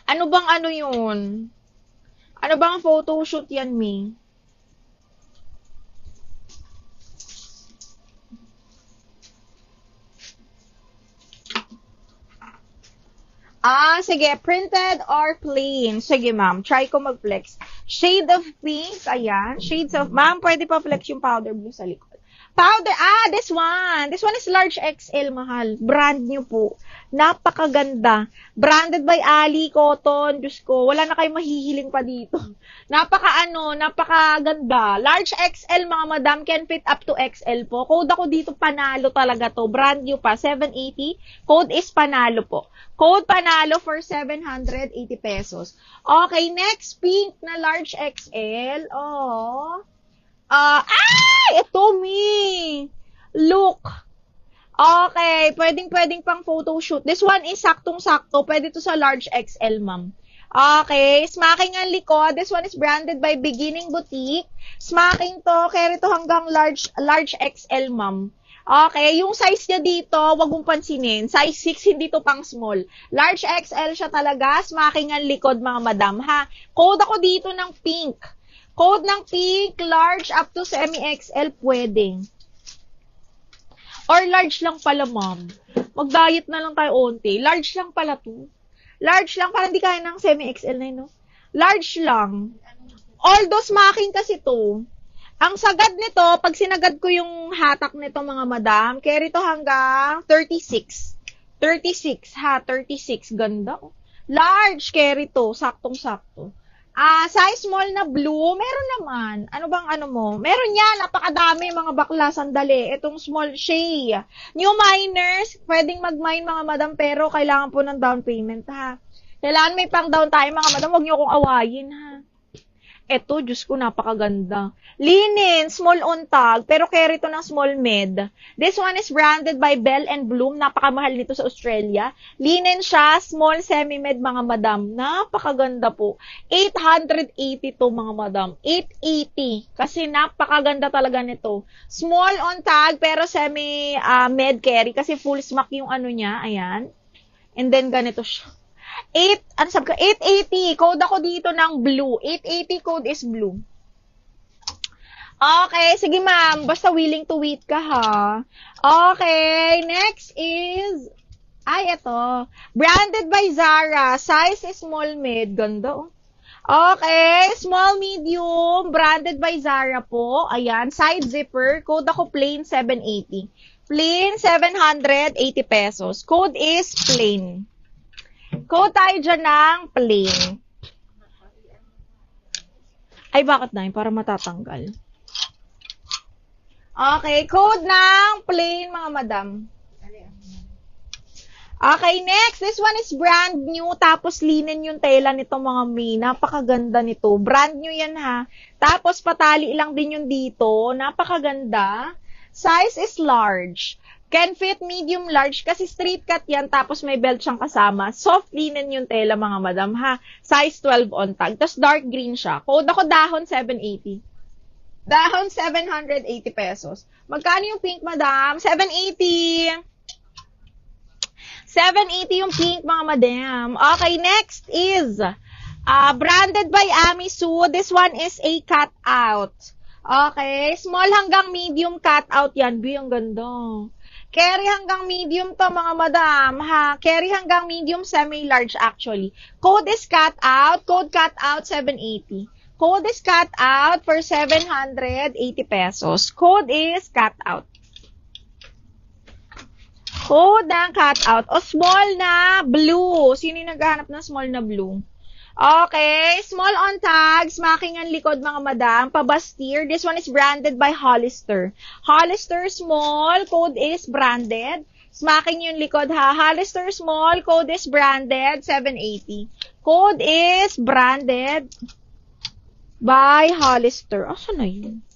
Ano bang ano yun? Ano bang photoshoot yan, Mi? Sige. Printed or plain? Sige, ma'am. Try ko mag-flex. Shade of pink. Ayan. Shades of... Ma'am, pwede pa flex yung powder blue sa likod. Powder. This one. This one is large XL, mahal. Brand new po. Napakaganda. Branded by Ali Cotton. Diyos ko, wala na kayo mahihiling pa dito. Napakaganda. Large XL, mga madam, can fit up to XL po. Code ako dito, panalo talaga to. Brand new pa, 780. Code is panalo po. Code panalo for 780 pesos. Okay, next, pink na large XL. Ito, Mi. Look. Okay, pwedeng pang photoshoot. This one is saktong-sakto. Pwede to sa large XL, ma'am. Okay, smacking ang likod. This one is branded by Beginning Boutique. Smacking to, carry to hanggang large XL, ma'am. Okay, yung size niya dito, wag mong pansinin. Size 6, hindi to pang small. Large XL siya talaga. Smacking ang likod, mga madam, ha? Code ako dito ng pink. Code ng pink, large up to semi-XL, pwedeng. Or large lang pala, ma'am. Mag-diet na lang tayo onti. Large lang pala to. Large lang, parang hindi kaya ng semi-XL na yun, no? Large lang. Although smacking kasi to. Ang sagad nito, pag sinagad ko yung hatak nito, mga madam, carry to hanggang 36. 36, ha? 36. Ganda, oh. Large carry to. Saktong-sakto. Size small na blue, meron naman. Ano bang ano mo? Meron yan, napakadami mga bakla, sandali. Itong small shade. New miners, pwedeng mag-mine mga madam, pero kailangan po ng down payment, ha? Kailangan may pang down tayo mga madam, huwag niyo akong awayin, ha? Eto, Diyos ko, napakaganda. Linen, small on tag, pero carry to ng small med. This one is branded by Bell and Bloom. Napakamahal nito sa Australia. Linen siya, small semi-med, mga madam. Napakaganda po. 880 to, mga madam. 880. Kasi napakaganda talaga nito. Small on tag, pero semi-med carry. Kasi full smack yung ano niya. Ayan. And then, ganito siya. 880. Code ako dito ng blue. 880 code is blue. Okay, sige ma'am. Basta willing to wait ka, ha? Okay, next is... ito. Branded by Zara. Size is small mid. Ganda, oh. Okay, small medium. Branded by Zara po. Ayan, side zipper. Code ako plain 780. Plain 780 pesos. Code is plain. Code tayo dyan ng plain. Ay, bakit na yun? Para matatanggal. Okay, code ng plain, mga madam. Okay, next. This one is brand new. Tapos linen yung tela nito, mga mi. Napakaganda nito. Brand new yan, ha. Tapos patali lang din yung dito. Napakaganda. Size is large. Can fit medium large kasi straight cut yan, tapos may belt siyang kasama. Soft linen yung tela, mga madam, ha. Size 12 on tag. Tapos dark green siya. Code ako dahon 780. Dahon 780 pesos. Magkano yung pink, madam? 780. 780 yung pink, mga madam. Okay, next is branded by Amisu. This one is a cut out. Okay, small hanggang medium cut out yan. Ang ganda. Carry hanggang medium to, mga madam, ha? Carry hanggang medium, semi-large actually. Code is cut out. Code cut out, 780. Code is cut out for 780 pesos. Code is cut out. Code ng cut out. O small na blue. Sino yung naghahanap ng small na blue? Okay, small on tag, smacking ang likod, mga madam, pabastir. This one is branded by Hollister. Hollister small, code is branded. Smacking yung likod, ha. Hollister small, code is branded, 780. Code is branded by Hollister. Saan na yun?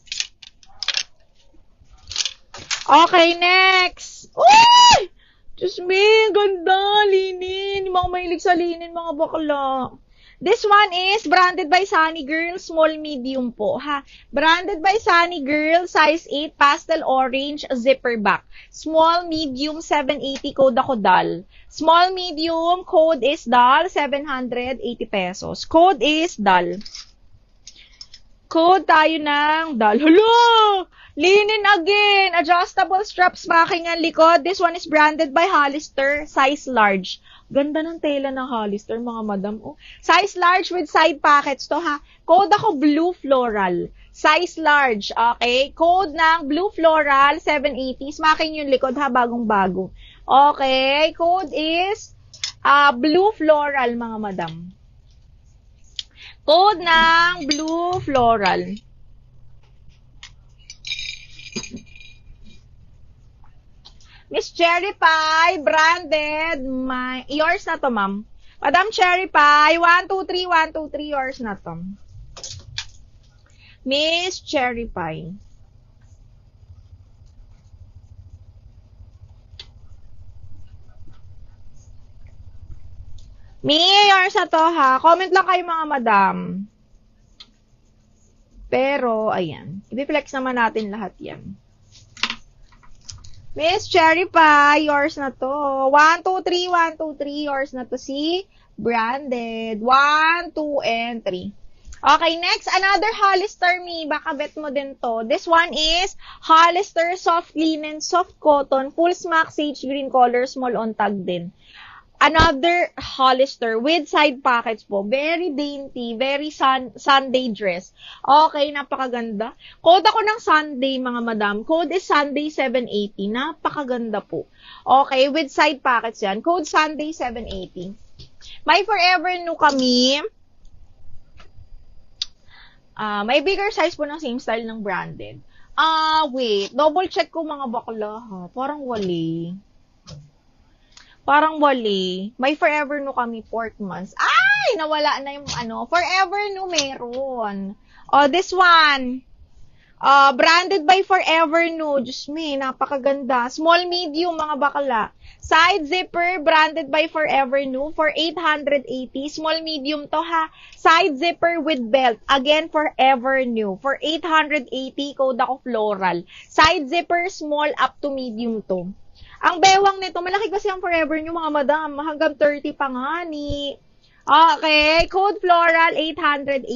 Okay, next. Uy! Diyos me, ganda, linin. Yung mga mahilig sa linin, mga bakla. This one is branded by Sunny Girl, small medium po, ha. Branded by Sunny Girl, size 8, pastel orange, zipper back. Small medium, 780, code ako DAL. Small medium, code is DAL, 780 pesos. Code is DAL. Code tayo ng DAL. Hello! Linen again. Adjustable straps, makingan likod. This one is branded by Hollister, size large. Ganda ng tela ng Hollister, mga madam. Oh. Size large with side pockets to, ha. Code ako blue floral. Size large, okay? Code ng blue floral, 780. Makin yung likod, ha, bagong-bago. Okay, code is blue floral, mga madam. Code ng blue floral. Miss Cherry Pie, branded. Yours na to, ma'am. Madam Cherry Pie, 1, 2, 3, 1, 2, 3, yours na to. Miss Cherry Pie. Yours na to, ha. Comment lang kayo, mga madam. Pero, ayan. I-flex naman natin lahat yan. Miss Cherry Pie, yours na to. 1, 2, 3, 1, 2, 3, yours na to si branded. 1, 2, and 3. Okay, next, another Hollister me. Baka bet mo din to. This one is Hollister soft linen, soft cotton, full smock, sage green color, small on tag din. Another Hollister with side pockets po. Very dainty, very Sunday dress. Okay, napakaganda. Code ako ng Sunday, mga madam. Code is Sunday 780. Napakaganda po. Okay, with side pockets yan. Code Sunday 780. May Forever New kami. May bigger size po ng same style ng branded. Wait. Double check ko, mga bakla, ha. Parang wali. May Forever New kami, Portmans. Ay! Nawala na yung Forever New meron. Oh, this one. Branded by Forever New. Diyos me, napakaganda. Small, medium, mga bakla. Side zipper, branded by Forever New for 880. Small, medium to, ha. Side zipper with belt. Again, Forever New. For 880, code ako floral. Side zipper, small up to medium to. Ang bewang nito, malaki kasi ang Forever New, mga madam. Hanggang 30 pa nga ni. Okay, code floral, 880.